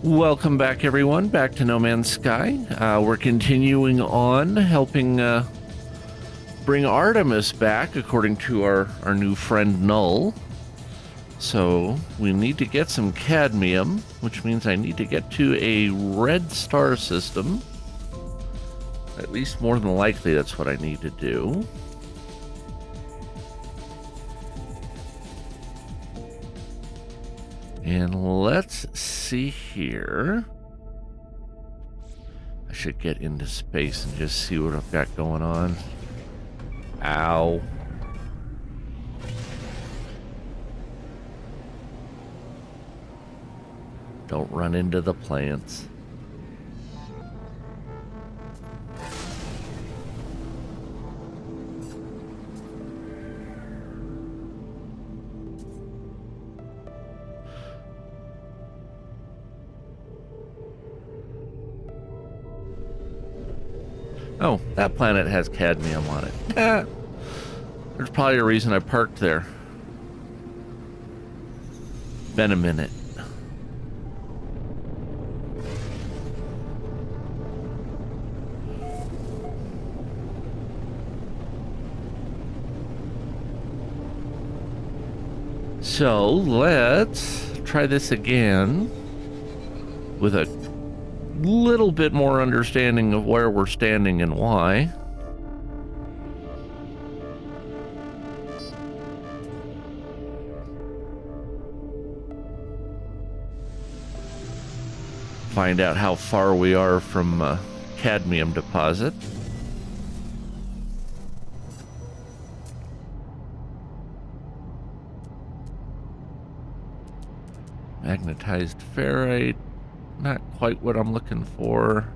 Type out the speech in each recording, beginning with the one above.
Welcome back, everyone, back to No Man's Sky. We're continuing on helping bring Artemis back, according to our new friend Null. So we need to get some cadmium, which means I need to get to a red star system. At least more than likely that's what I need to do. And let's see here. I should get into space and just see what I've got going on. Ow. Don't run into the plants. Oh, that planet has cadmium on it. There's probably a reason I parked there. Been a minute. So let's try this again with a little bit more understanding of where we're standing and why. Find out how far we are from a cadmium deposit. Magnetized ferrite. Not quite what I'm looking for.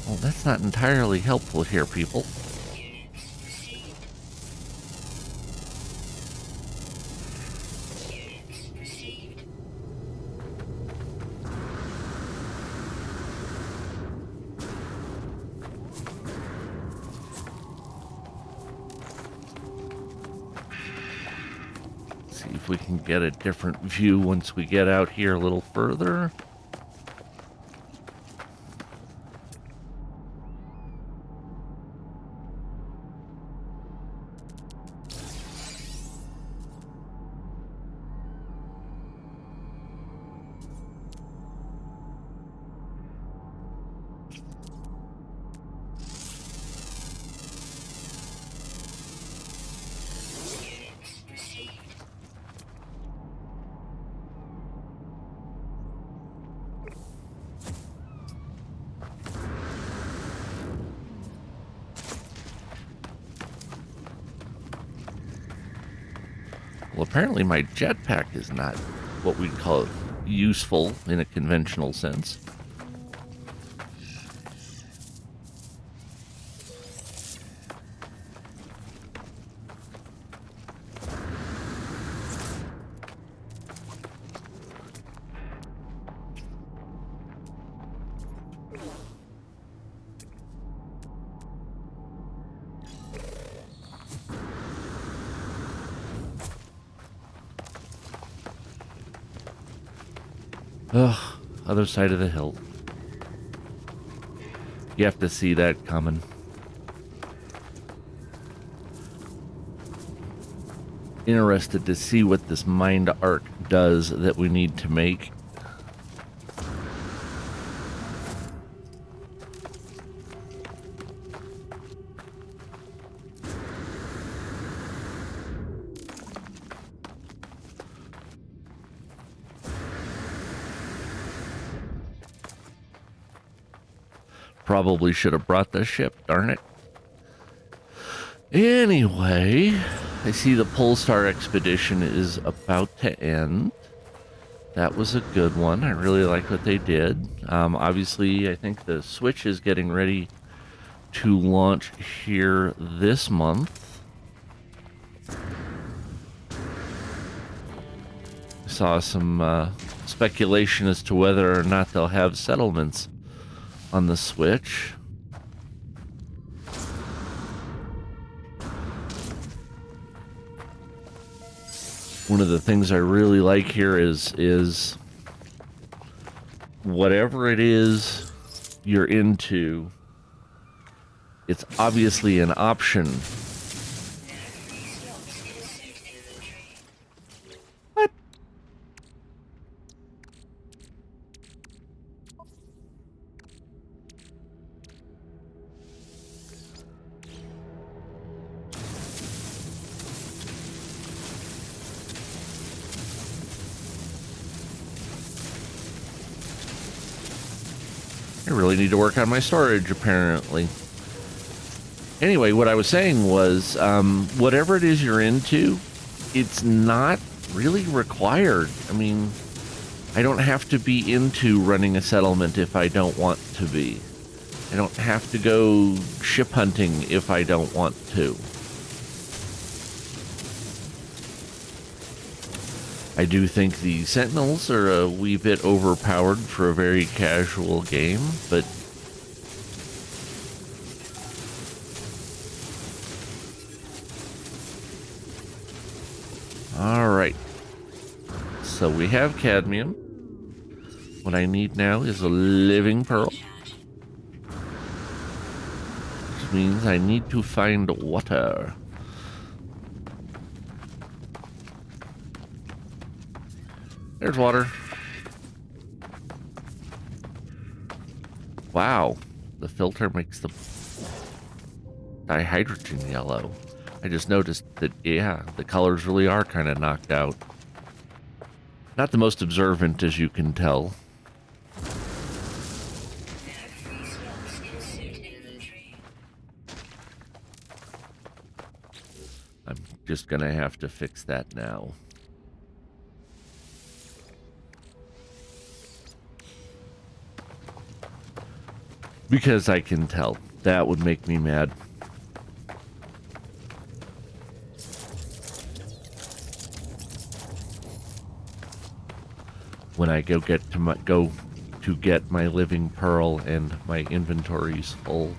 Well, that's not entirely helpful here, people. See if we can get a different view once we get out here a little further. Well, apparently my jetpack is not what we'd call useful in a conventional sense. Ugh, other side of the hill. You have to see that coming. Interested to see what this mind arc does that we need to make. Probably should have brought the ship, darn it. Anyway, I see the Polestar expedition is about to end. That was a good one. I really like what they did. Obviously, I think the Switch is getting ready to launch here this month. Saw some speculation as to whether or not they'll have settlements on the Switch. One of the things I really like here is whatever it is you're into, it's obviously an option. What? I really need to work on my storage, apparently. Anyway, what I was saying was, whatever it is you're into, it's not really required. I mean, I don't have to be into running a settlement if I don't want to be. I don't have to go ship hunting if I don't want to. I do think the Sentinels are a wee bit overpowered for a very casual game, but alright. So we have cadmium. What I need now is a living pearl. Which means I need to find water. There's water. Wow. The filter makes the dihydrogen yellow. I just noticed that, yeah, the colors really are kind of knocked out. Not the most observant, as you can tell. I'm just gonna have to fix that now. Because I can tell. That would make me mad. When I go to get my living pearl and my inventory's full,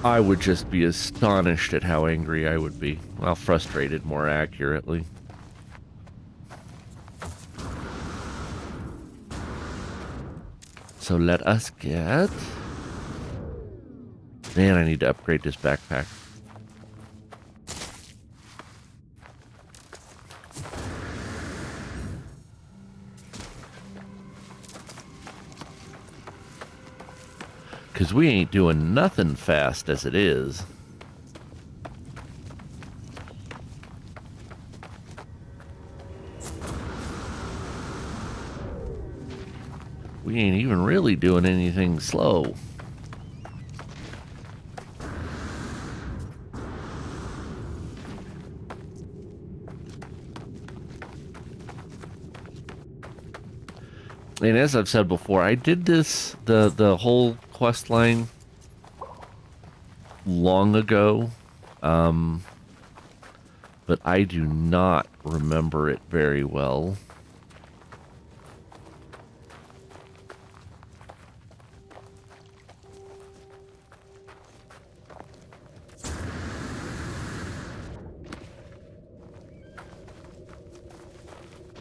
I would just be astonished at how angry I would be. Well, frustrated, more accurately. So let us get... Man, I need to upgrade this backpack. Because we ain't doing nothing fast as it is. We ain't even really doing anything slow. And as I've said before, I did this, the whole quest line long ago, but I do not remember it very well.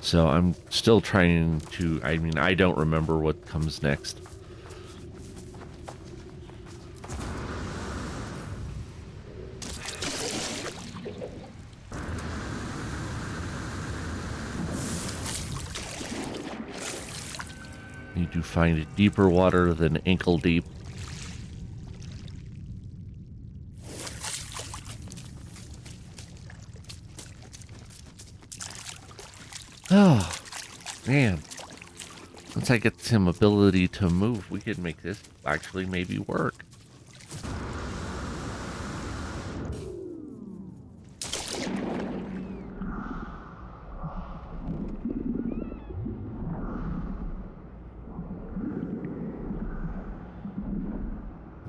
So I'm still trying to, I mean, I don't remember what comes next. Need to find deeper water than ankle deep. Oh, man. Once I get some ability to move, we could make this actually maybe work.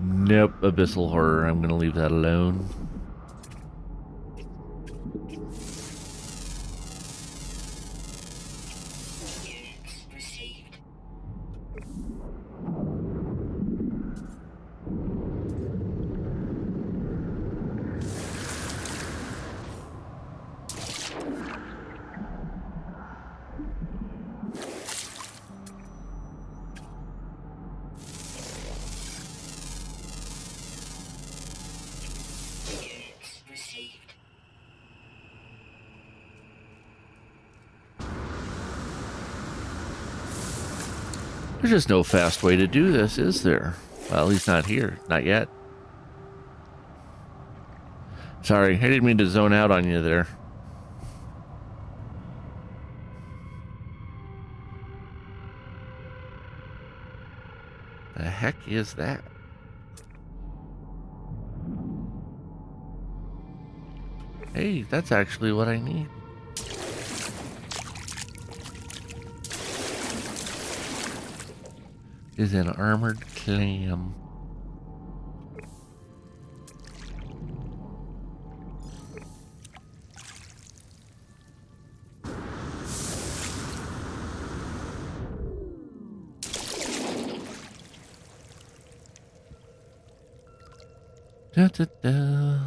Nope, abyssal horror. I'm going to leave that alone. There's just no fast way to do this, is there? Well, at least not here. Not yet. Sorry, I didn't mean to zone out on you there. The heck is that? Hey, that's actually what I need. Is an armored clam. Da, da, da.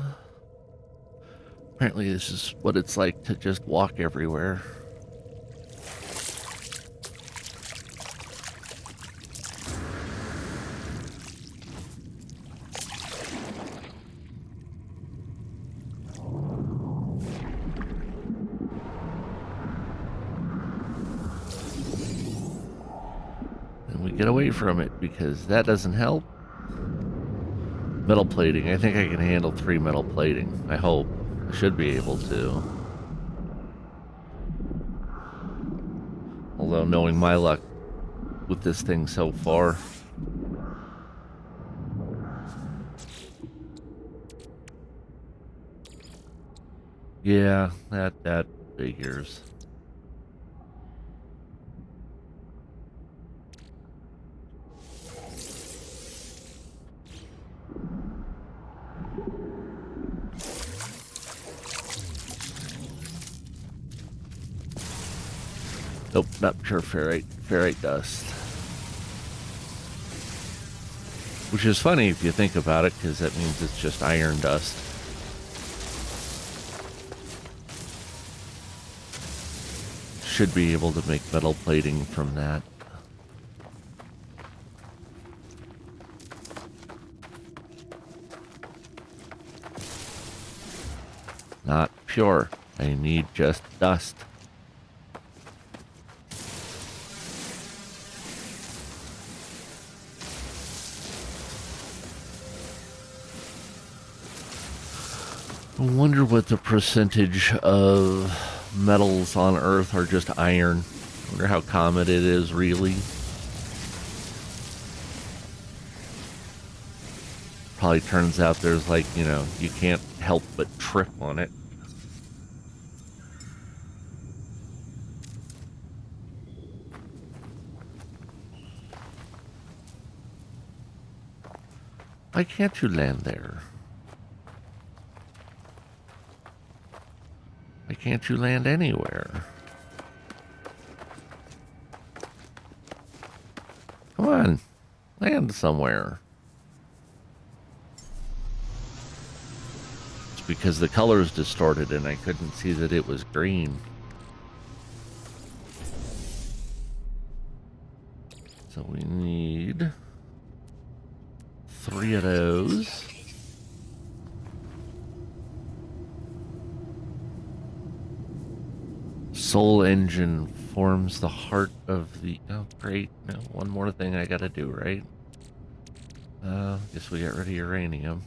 Apparently this is what it's like to just walk everywhere. And we get away from it because that doesn't help. Metal plating. I think I can handle 3 metal plating. I hope. I should be able to. Although knowing my luck with this thing so far. Yeah, that figures. Nope, not pure ferrite. Ferrite dust. Which is funny if you think about it, because that means it's just iron dust. Should be able to make metal plating from that. Not pure. I need just dust. I wonder what the percentage of metals on Earth are just iron. I wonder how common it is, really. Probably turns out there's like, you know, you can't help but trip on it. Why can't you land there? Why can't you land anywhere? Come on, land somewhere. It's because the color is distorted and I couldn't see that it was green. So we need 3 of those. Soul engine forms the heart of the... Oh, great. No, one more thing I gotta do, right? Guess we get rid of uranium.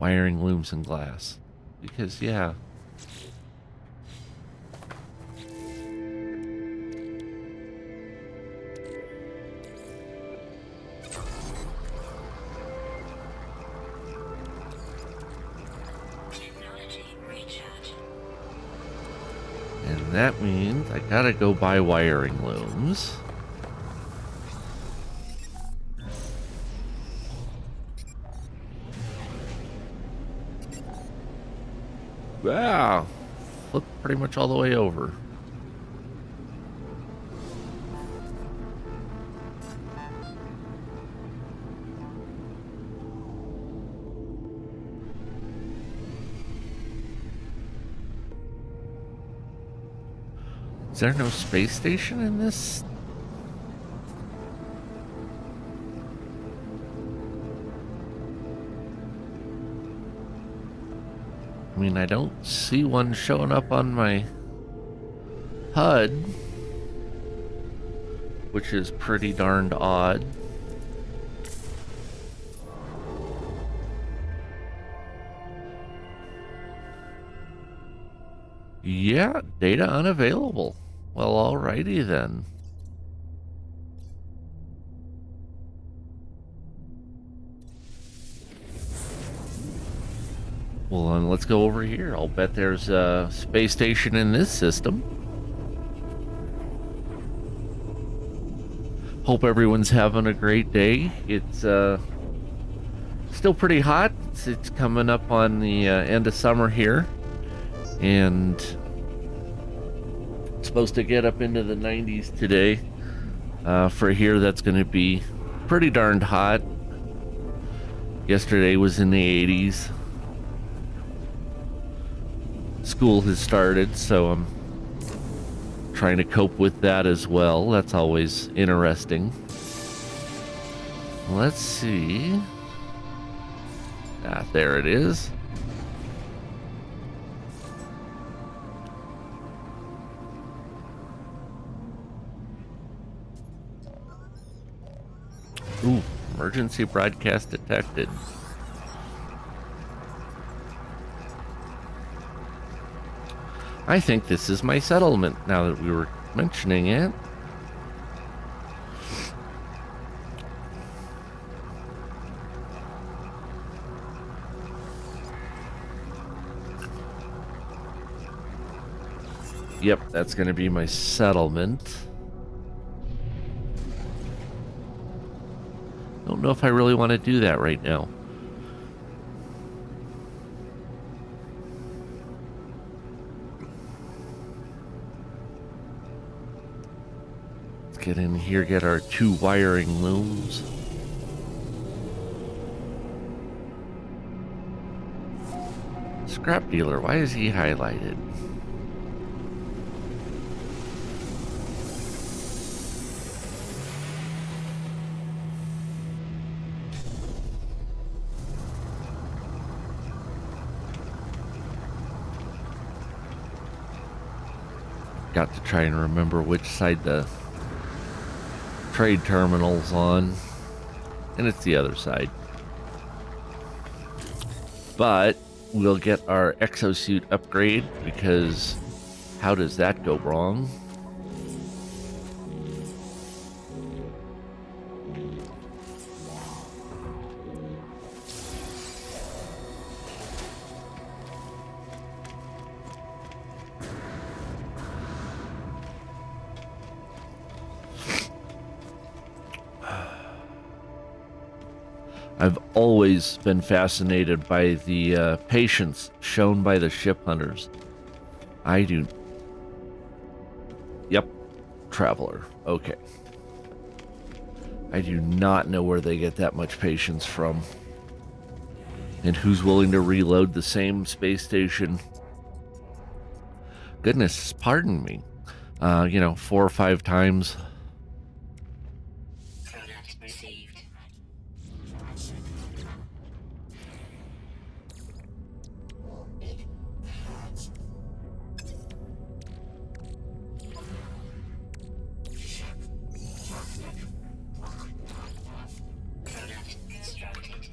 Wiring looms and glass. Because, yeah. And that means I gotta go buy wiring looms. Wow. Flip pretty much all the way over. Is there no space station in this? I mean, I don't see one showing up on my HUD, which is pretty darned odd. Yeah, data unavailable. Well, alrighty then. Well, then let's go over here. I'll bet there's a space station in this system. Hope everyone's having a great day. It's still pretty hot. It's coming up on the end of summer here. And it's supposed to get up into the 90s today. For here, that's going to be pretty darned hot. Yesterday was in the 80s. School has started, so I'm trying to cope with that as well. That's always interesting. Let's see. Ah, there it is. Ooh, emergency broadcast detected. I think this is my settlement, now that we were mentioning it. Yep, that's going to be my settlement. Don't know if I really want to do that right now. Get in here, get our 2 wiring looms. Scrap dealer, why is he highlighted? Got to try and remember which side the trade terminal's on, and it's the other side. But we'll get our exosuit upgrade, because how does that go wrong? I've always been fascinated by the patience shown by the ship hunters. I do. Yep, traveler. Okay. I do not know where they get that much patience from. And who's willing to reload the same space station? Goodness, pardon me. 4 or 5 times.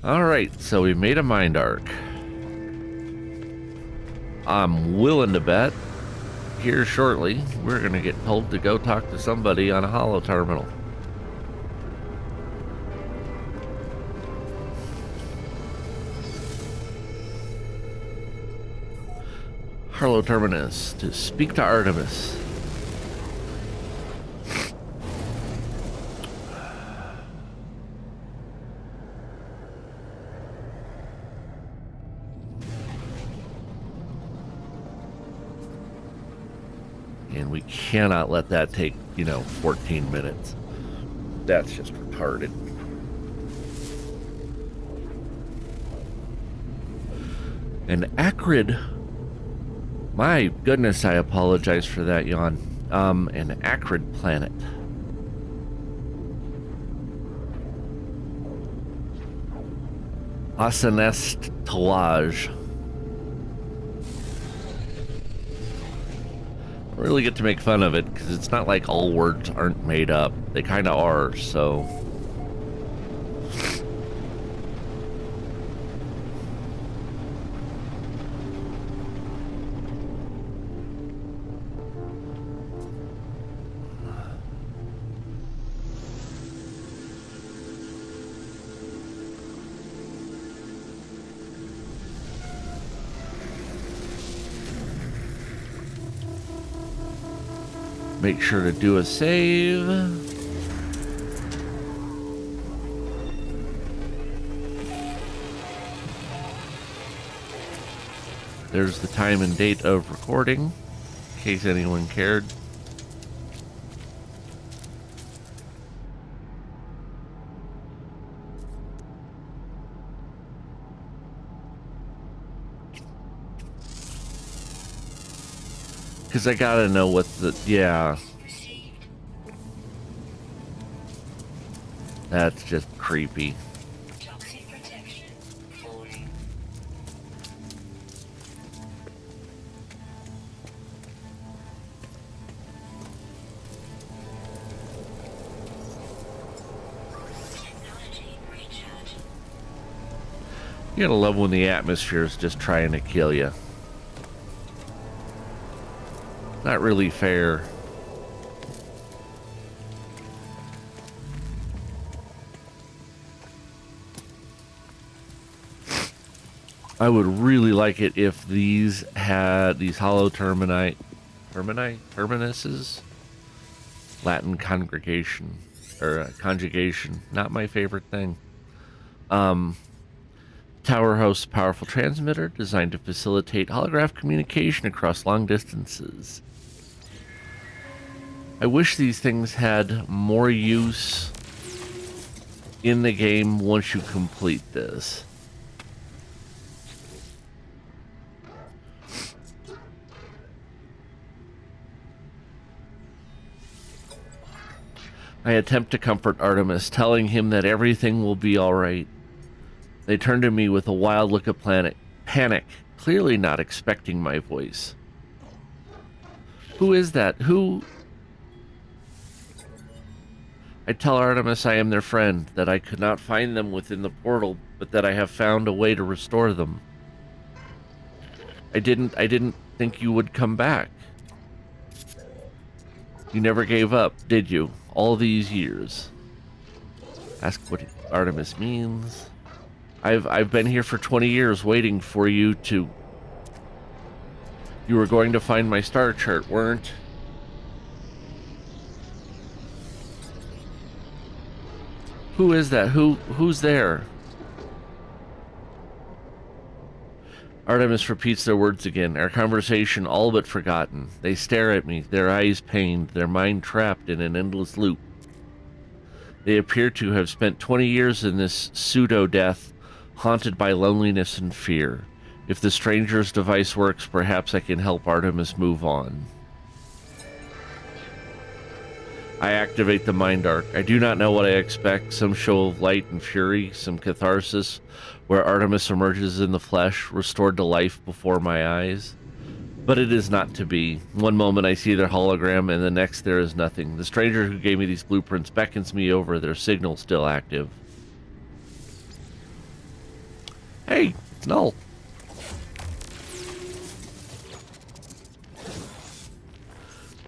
Alright, so we made a mind arc. I'm willing to bet here shortly we're going to get told to go talk to somebody on a holo terminal. Holo Terminus, to speak to Artemis. And we cannot let that take, 14 minutes. That's just retarded. An acrid... My goodness, I apologize for that yawn. An acrid planet. Asenest Talaj. really get to make fun of it, because it's not like all words aren't made up. They kind of are, so... Make sure to do a save. There's the time and date of recording, in case anyone cared. Because I gotta know what the... Yeah. That's just creepy. You gotta love when the atmosphere is just trying to kill you. Not really fair. I would really like it if these had these hollow terminuses, Latin congregation or conjugation. Not my favorite thing. Tower hosts a powerful transmitter designed to facilitate holograph communication across long distances. I wish these things had more use in the game once you complete this. I attempt to comfort Artemis, telling him that everything will be alright. They turn to me with a wild look of panic, clearly not expecting my voice. Who is that? Who? I tell Artemis I am their friend, that I could not find them within the portal, but that I have found a way to restore them. I didn't think you would come back. You never gave up, did you? All these years. Ask what Artemis means. I've been here for 20 years waiting for you to... You were going to find my star chart, weren't? Who is that? Who's there? Artemis repeats their words again, our conversation all but forgotten. They stare at me, their eyes pained, their mind trapped in an endless loop. They appear to have spent 20 years in this pseudo-death, haunted by loneliness and fear. If the stranger's device works, perhaps I can help Artemis move on. I activate the mind arc. I do not know what I expect. Some show of light and fury, some catharsis, where Artemis emerges in the flesh, restored to life before my eyes. But it is not to be. One moment I see their hologram, and the next there is nothing. The stranger who gave me these blueprints beckons me over, their signal still active. Hey, it's Null.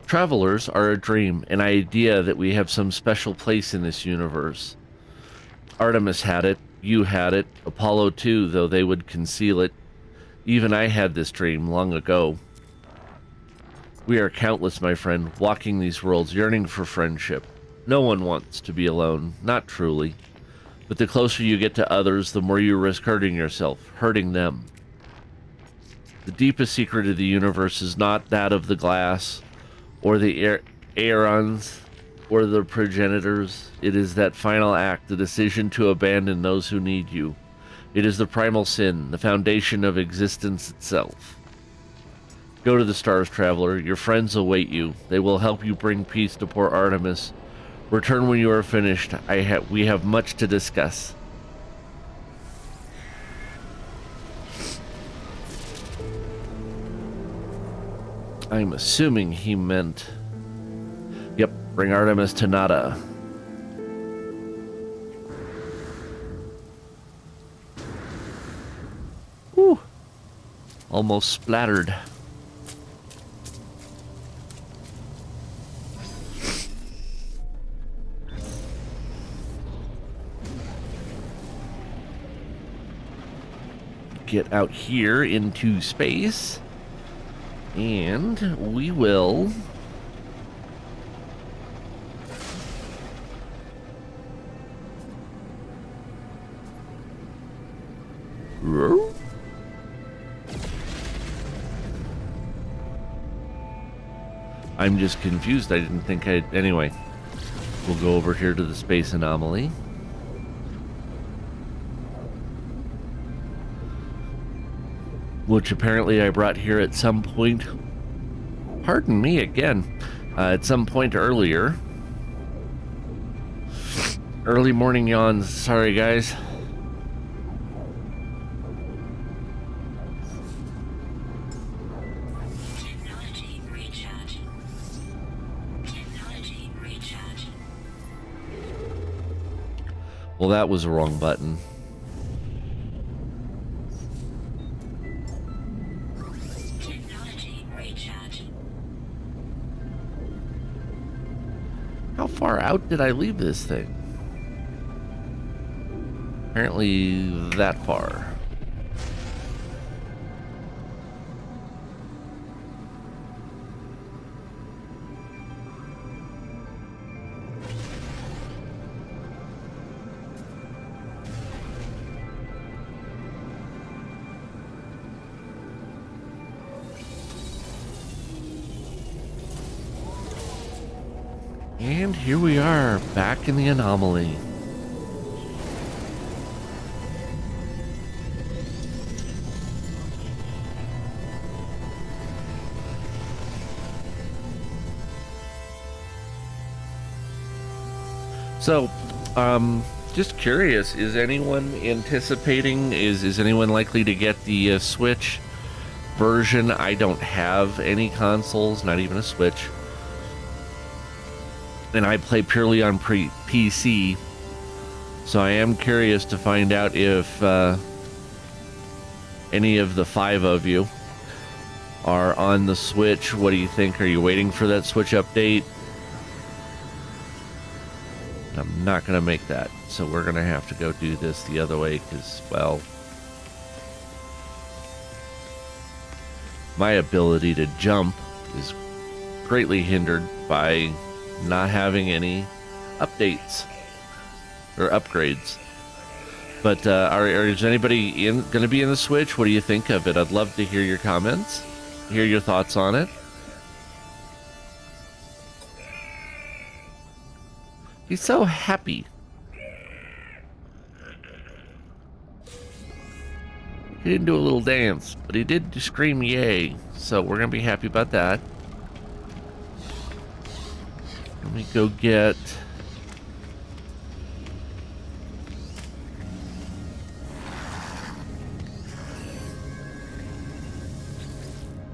Travelers are a dream, an idea that we have some special place in this universe. Artemis had it, you had it, Apollo too, though they would conceal it. Even I had this dream long ago. We are countless, my friend, walking these worlds, yearning for friendship. No one wants to be alone, not truly. But the closer you get to others, the more you risk hurting yourself, hurting them. The deepest secret of the universe is not that of the glass, or the Aerons, or the progenitors. It is that final act, the decision to abandon those who need you. It is the primal sin, the foundation of existence itself. Go to the stars, traveler. Your friends await you. They will help you bring peace to poor Artemis. Return when you are finished. We have much to discuss. I'm assuming he meant... Yep, bring Artemis to nada. Whew. Almost splattered. Get out here into space. And we will... I'm just confused. I didn't think I'd... Anyway, we'll go over here to the space anomaly. Which apparently I brought here at some point. Pardon me again. At some point earlier. Early morning yawns. Sorry, guys. Technology recharge. Technology recharge. Well, that was the wrong button. How far out did I leave this thing? Apparently that far. And here we are, back in the anomaly. So, just curious, is anyone anticipating, is anyone likely to get the Switch version? I don't have any consoles, not even a Switch. And I play purely on PC, so I am curious to find out if any of the 5 of you are on the Switch. What do you think? Are you waiting for that Switch update? I'm not going to make that, so we're going to have to go do this the other way because, well, my ability to jump is greatly hindered by not having any updates or upgrades. But is anybody going to be in the Switch? What do you think of it? I'd love to hear your comments, hear your thoughts on it. He's so happy. He didn't do a little dance, but he did scream yay, so we're going to be happy about that. Let me go get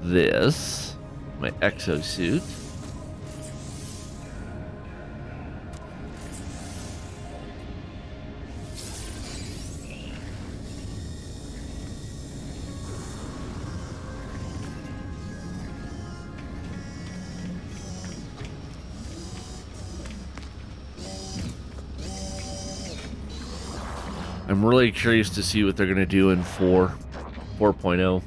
this, my exosuit. I'm really curious to see what they're going to do in 4.0.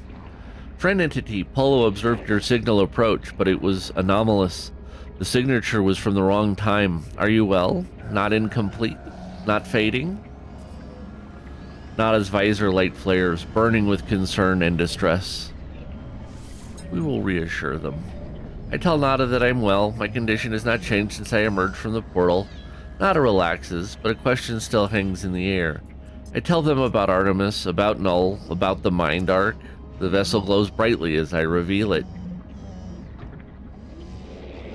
Friend entity, Polo observed your signal approach, but it was anomalous. The signature was from the wrong time. Are you well? Not incomplete? Not fading? Not as visor light flares, burning with concern and distress. We will reassure them. I tell Nada that I'm well. My condition has not changed since I emerged from the portal. Nada relaxes, but a question still hangs in the air. I tell them about Artemis, about Null, about the Mind Arc. The vessel glows brightly as I reveal it.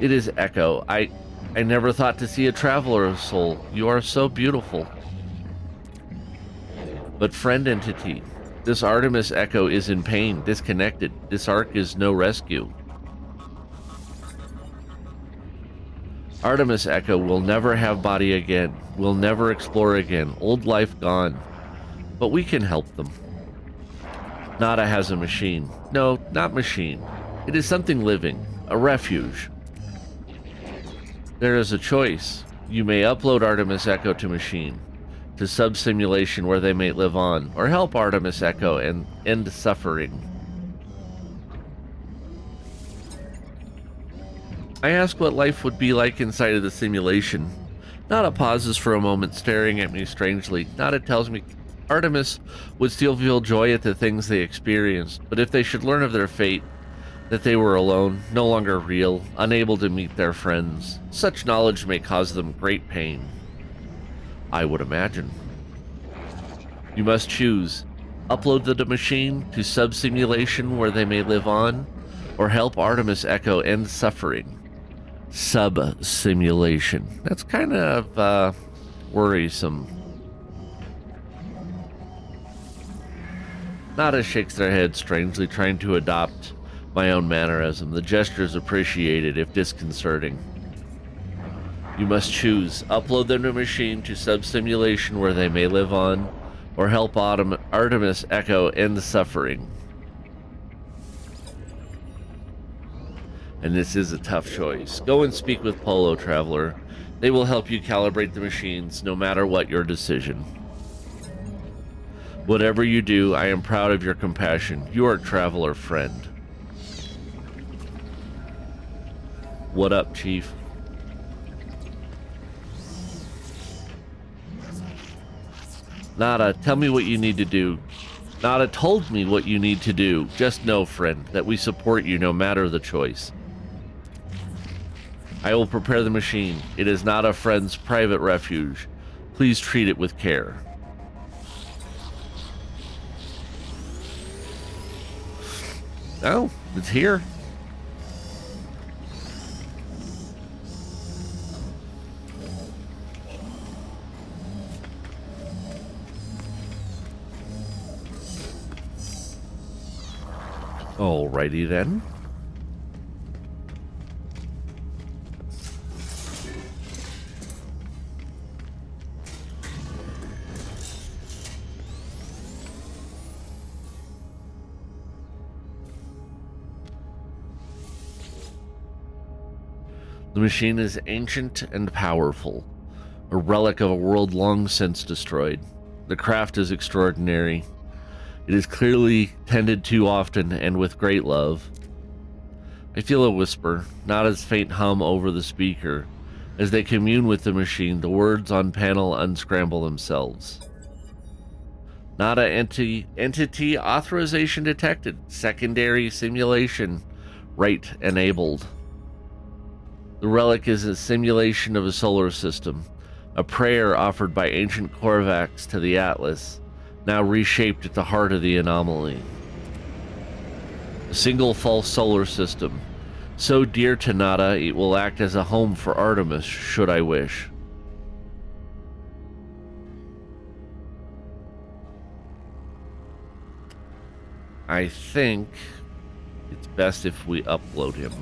It is Echo. I never thought to see a traveler soul. You are so beautiful. But friend entity, this Artemis Echo is in pain, disconnected. This arc is no rescue. Artemis Echo will never have body again, will never explore again, old life gone. But we can help them. Nada has a machine. No, not machine. It is something living, a refuge. There is a choice. You may upload Artemis Echo to machine, to sub-simulation where they may live on, or help Artemis Echo and end suffering. I ask what life would be like inside of the simulation. Nada pauses for a moment, staring at me strangely. Nada tells me Artemis would still feel joy at the things they experienced, but if they should learn of their fate, that they were alone, no longer real, unable to meet their friends, such knowledge may cause them great pain. I would imagine. You must choose. Upload the machine to sub-simulation where they may live on, or help Artemis Echo end suffering. Sub-simulation. That's kind of worrisome. Nada shakes their head strangely, trying to adopt my own mannerism. The gesture is appreciated, if disconcerting. You must choose. Upload them to machine to sub-simulation where they may live on, or help Artemis Echo end suffering. And this is a tough choice. Go and speak with Polo, Traveler. They will help you calibrate the machines, no matter what your decision. Whatever you do, I am proud of your compassion. You are Traveler friend. What up, Chief? Nada, tell me what you need to do. Nada told me what you need to do. Just know, friend, that we support you no matter the choice. I will prepare the machine. It is not a friend's private refuge. Please treat it with care. Oh, it's here. Alrighty then. The machine is ancient and powerful, a relic of a world long since destroyed. The craft is extraordinary. It is clearly tended to often and with great love. I feel a whisper, not as faint hum over the speaker. As they commune with the machine, the words on panel unscramble themselves. Nada entity authorization detected. Secondary simulation. Right enabled. The relic is a simulation of a solar system, a prayer offered by ancient Korvax to the Atlas, now reshaped at the heart of the anomaly. A single false solar system, so dear to Nada it will act as a home for Artemis, should I wish. I think it's best if we upload him.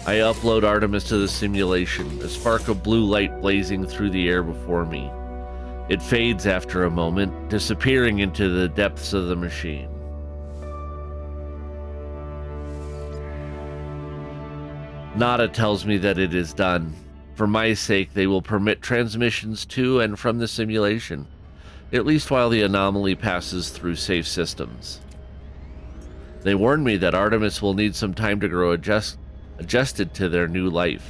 I upload Artemis to the simulation, a spark of blue light blazing through the air before me. It fades after a moment, disappearing into the depths of the machine. Nada tells me that it is done. For my sake, they will permit transmissions to and from the simulation, at least while the anomaly passes through safe systems. They warn me that Artemis will need some time to grow adjusted to their new life.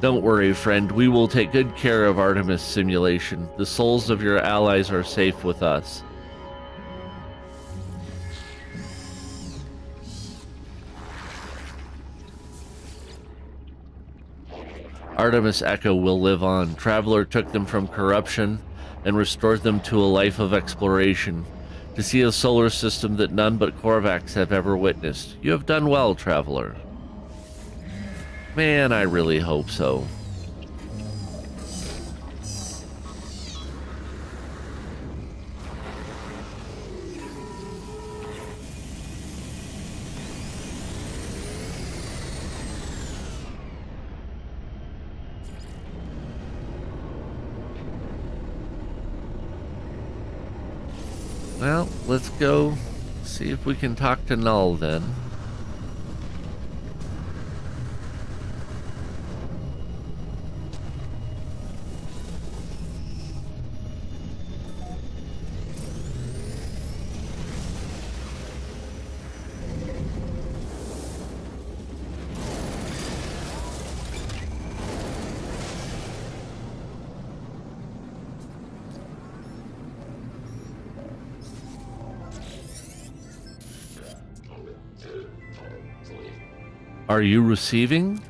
Don't worry, friend. We will take good care of Artemis simulation. The souls of your allies are safe with us. Artemis Echo will live on. Traveler took them from corruption and restored them to a life of exploration, to see a solar system that none but Korvax have ever witnessed. You have done well, Traveler. Man, I really hope so. Well, let's go see if we can talk to Null then. Are you receiving?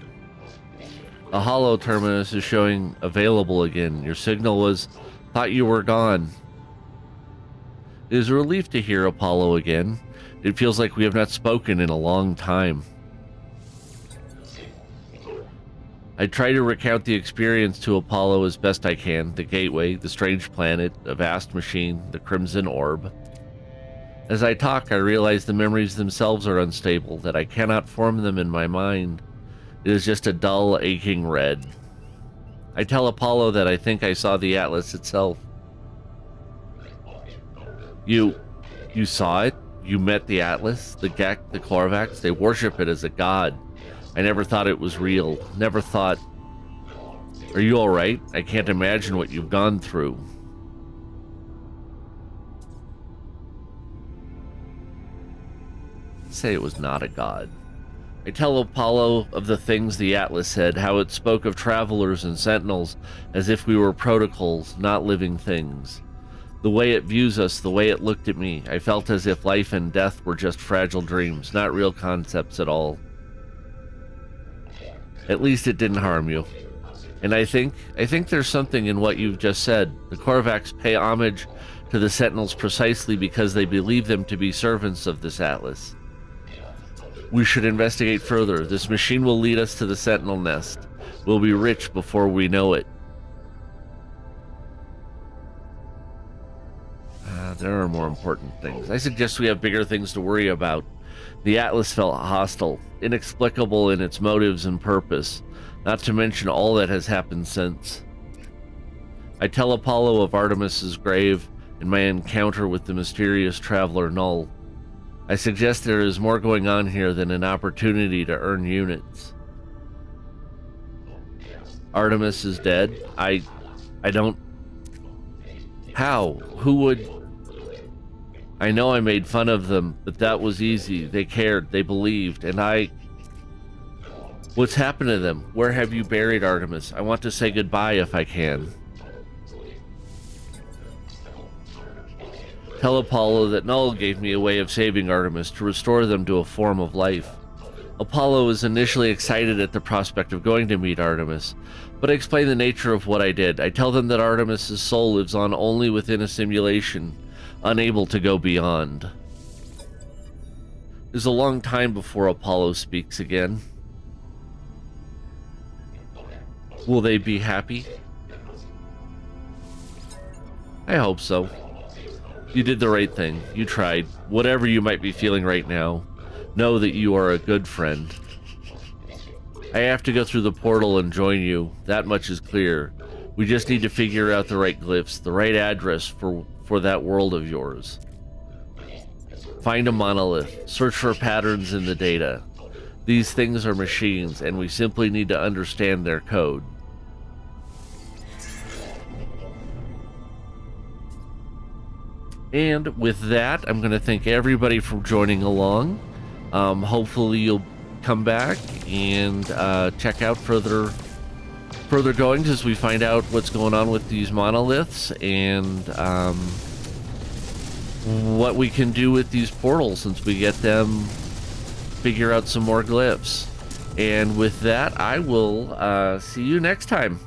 A hollow terminus is showing available again. Your signal was, thought you were gone. It is a relief to hear Apollo again. It feels like we have not spoken in a long time. I try to recount the experience to Apollo as best I can. The gateway, the strange planet, a vast machine, the crimson orb. As I talk, I realize the memories themselves are unstable, that I cannot form them in my mind. It is just a dull, aching red. I tell Apollo that I think I saw the Atlas itself. You saw it? You met the Atlas? The Korvax? They worship it as a god. I never thought it was real. Never thought... Are you alright? I can't imagine what you've gone through. Say it was not a god. I tell Apollo of the things the Atlas said, how it spoke of travelers and sentinels as if we were protocols, not living things. The way it views us, the way it looked at me, I felt as if life and death were just fragile dreams, not real concepts at all. At least it didn't harm you. And I think there's something in what you've just said. The Korvax pay homage to the sentinels precisely because they believe them to be servants of this Atlas. We should investigate further. This machine will lead us to the Sentinel Nest. We'll be rich before we know it. There are more important things. I suggest we have bigger things to worry about. The Atlas felt hostile, inexplicable in its motives and purpose, not to mention all that has happened since. I tell Apollo of Artemis's grave and my encounter with the mysterious traveler Null. I suggest there is more going on here than an opportunity to earn units. Artemis is dead. I don't... How? Who would... I know I made fun of them, but that was easy. They cared, they believed, and What's happened to them? Where have you buried Artemis? I want to say goodbye if I can. Tell Apollo that Null gave me a way of saving Artemis to restore them to a form of life. Apollo was initially excited at the prospect of going to meet Artemis, but I explain the nature of what I did. I tell them that Artemis's soul lives on only within a simulation, unable to go beyond. It is a long time before Apollo speaks again. Will they be happy? I hope so. You did the right thing. You tried. Whatever you might be feeling right now, know that you are a good friend. I have to go through the portal and join you. That much is clear. We just need to figure out the right glyphs, the right address for that world of yours. Find a monolith. Search for patterns in the data. These things are machines, and we simply need to understand their code. And with that, I'm going to thank everybody for joining along. Hopefully you'll come back and check out further goings as we find out what's going on with these monoliths and what we can do with these portals since we get them, figure out some more glyphs. And with that, I will see you next time.